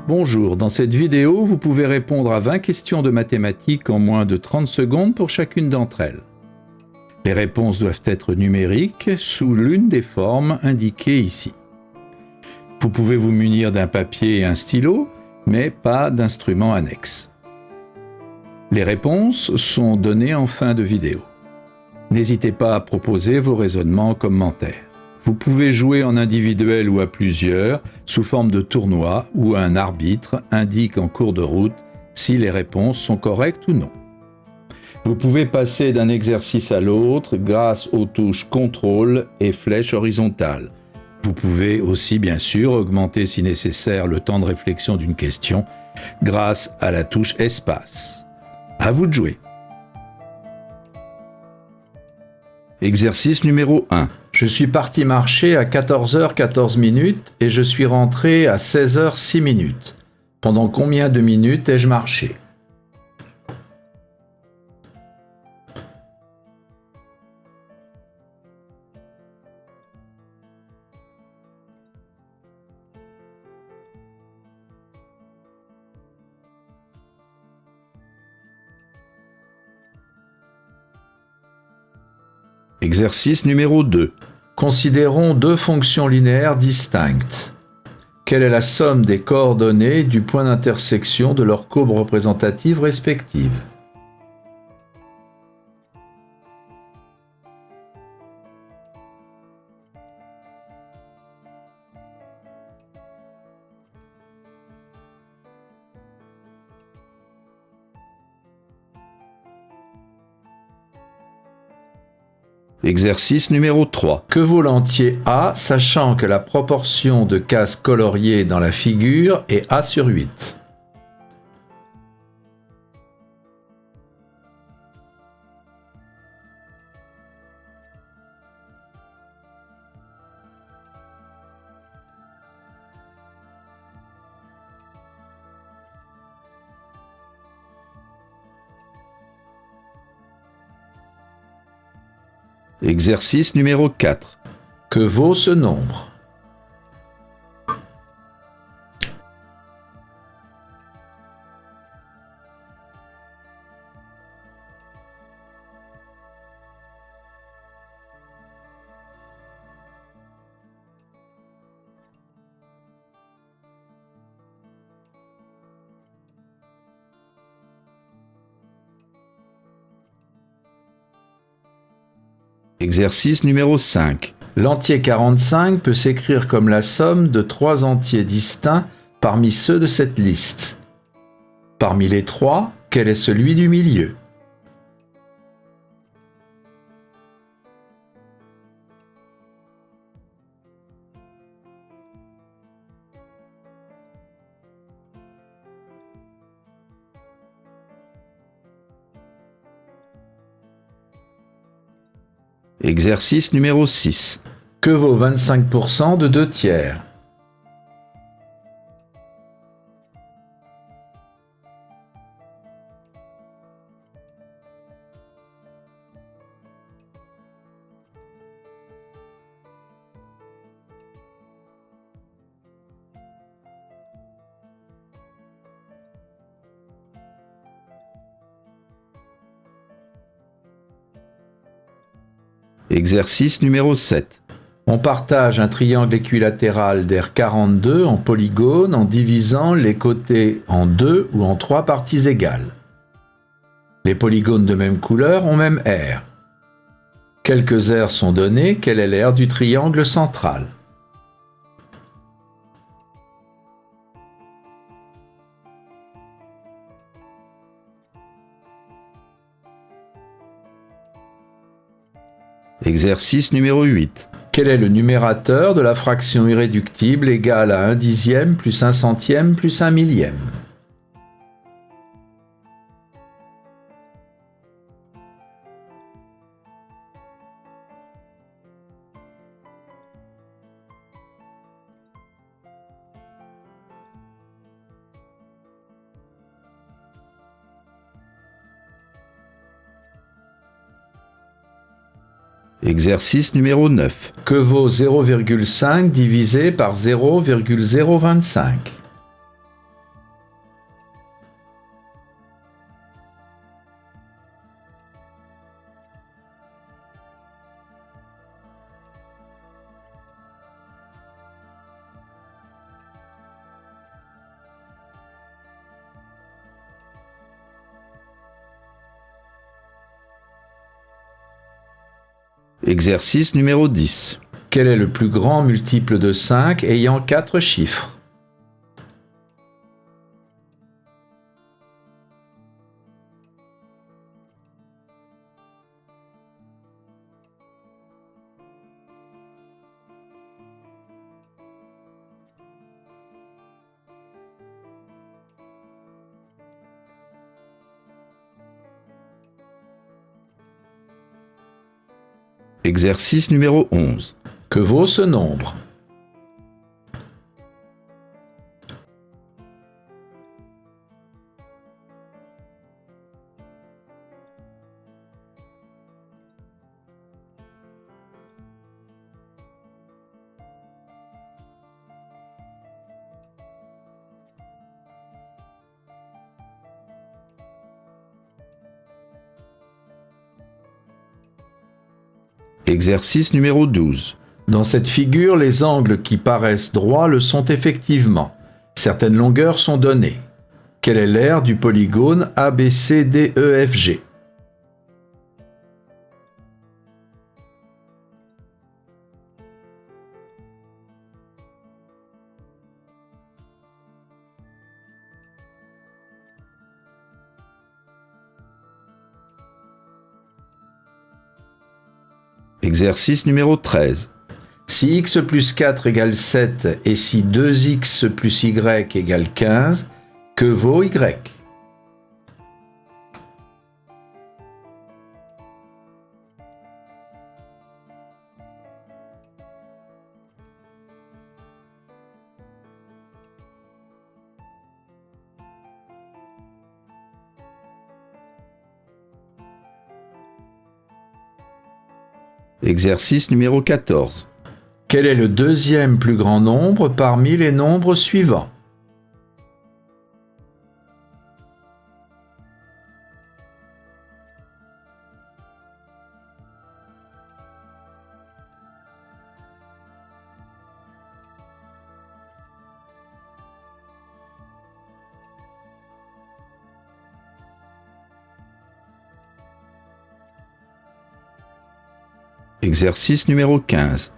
Bonjour, dans cette vidéo, vous pouvez répondre à 20 questions de mathématiques en moins de 30 secondes pour chacune d'entre elles. Les réponses doivent être numériques sous l'une des formes indiquées ici. Vous pouvez vous munir d'un papier et un stylo, mais pas d'instrument annexe. Les réponses sont données en fin de vidéo. N'hésitez pas à proposer vos raisonnements en commentaire. Vous pouvez jouer en individuel ou à plusieurs, sous forme de tournoi, où un arbitre indique en cours de route si les réponses sont correctes ou non. Vous pouvez passer d'un exercice à l'autre grâce aux touches contrôle et flèche horizontale. Vous pouvez aussi bien sûr augmenter si nécessaire le temps de réflexion d'une question grâce à la touche espace. À vous de jouer. Exercice numéro 1. Je suis parti marcher à 14h14 et je suis rentré à 16h06. Pendant combien de minutes ai-je marché ? Exercice numéro 2. Considérons deux fonctions linéaires distinctes. Quelle est la somme des coordonnées du point d'intersection de leurs courbes représentatives respectives ? Exercice numéro 3. Que vaut l'entier A, sachant que la proportion de cases coloriées dans la figure est A sur 8 ? Exercice numéro 4. Que vaut ce nombre ? Exercice numéro 5. L'entier 45 peut s'écrire comme la somme de trois entiers distincts parmi ceux de cette liste. Parmi les trois, quel est celui du milieu ? Exercice numéro 6. Que vaut 25% de 2 tiers ? Exercice numéro 7. On partage un triangle équilatéral d'aire 42 en polygones en divisant les côtés en 2 ou en 3 parties égales. Les polygones de même couleur ont même aire. Quelques aires sont données, quelle est l'aire du triangle central ? Exercice numéro 8. Quel est le numérateur de la fraction irréductible égale à 1/10 plus 1/100 plus 1/1000 ? Exercice numéro 9. Que vaut 0,5 divisé par 0,025 ? Exercice numéro 10. Quel est le plus grand multiple de 5 ayant 4 chiffres? Exercice numéro 11. Que vaut ce nombre? Exercice numéro 12. Dans cette figure, les angles qui paraissent droits le sont effectivement. Certaines longueurs sont données. Quel est l'aire du polygone ABCDEFG? Exercice numéro 13. Si x plus 4 égale 7 et si 2x plus y égale 15, que vaut y? Exercice numéro 14. Quel est le deuxième plus grand nombre parmi les nombres suivants? Exercice numéro 15.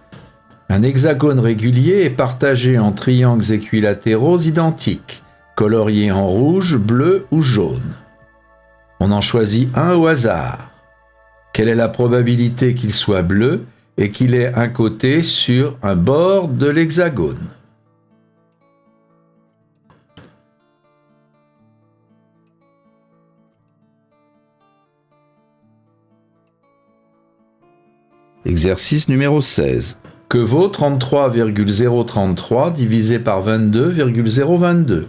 Un hexagone régulier est partagé en triangles équilatéraux identiques, coloriés en rouge, bleu ou jaune. On en choisit un au hasard. Quelle est la probabilité qu'il soit bleu et qu'il ait un côté sur un bord de l'hexagone? Exercice numéro 16. Que vaut 33,033 divisé par 22,022?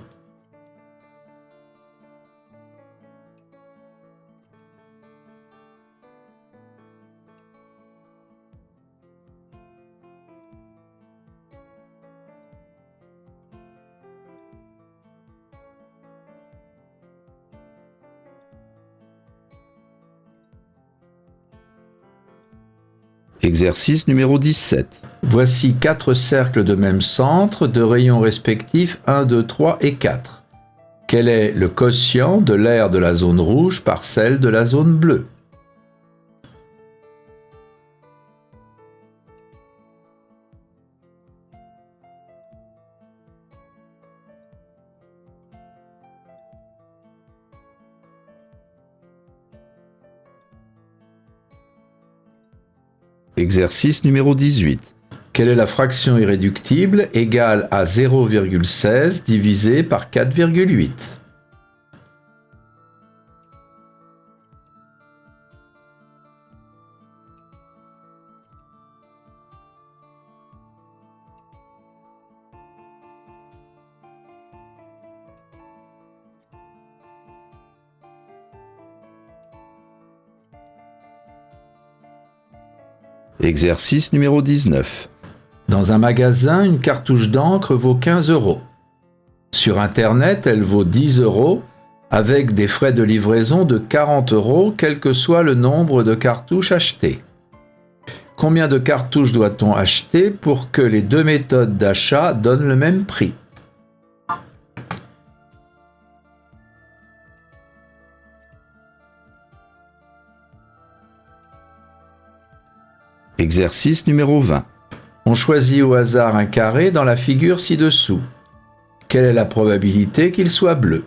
Exercice numéro 17. Voici 4 cercles de même centre, de rayons respectifs 1, 2, 3 et 4. Quel est le quotient de l'aire de la zone rouge par celle de la zone bleue? Exercice numéro 18. Quelle est la fraction irréductible égale à 0,16 divisé par 4,8? Exercice numéro 19. Dans un magasin, une cartouche d'encre vaut 15 €. Sur Internet, elle vaut 10 € avec des frais de livraison de 40 €, quel que soit le nombre de cartouches achetées. Combien de cartouches doit-on acheter pour que les deux méthodes d'achat donnent le même prix? Exercice numéro 20. On choisit au hasard un carré dans la figure ci-dessous. Quelle est la probabilité qu'il soit bleu ?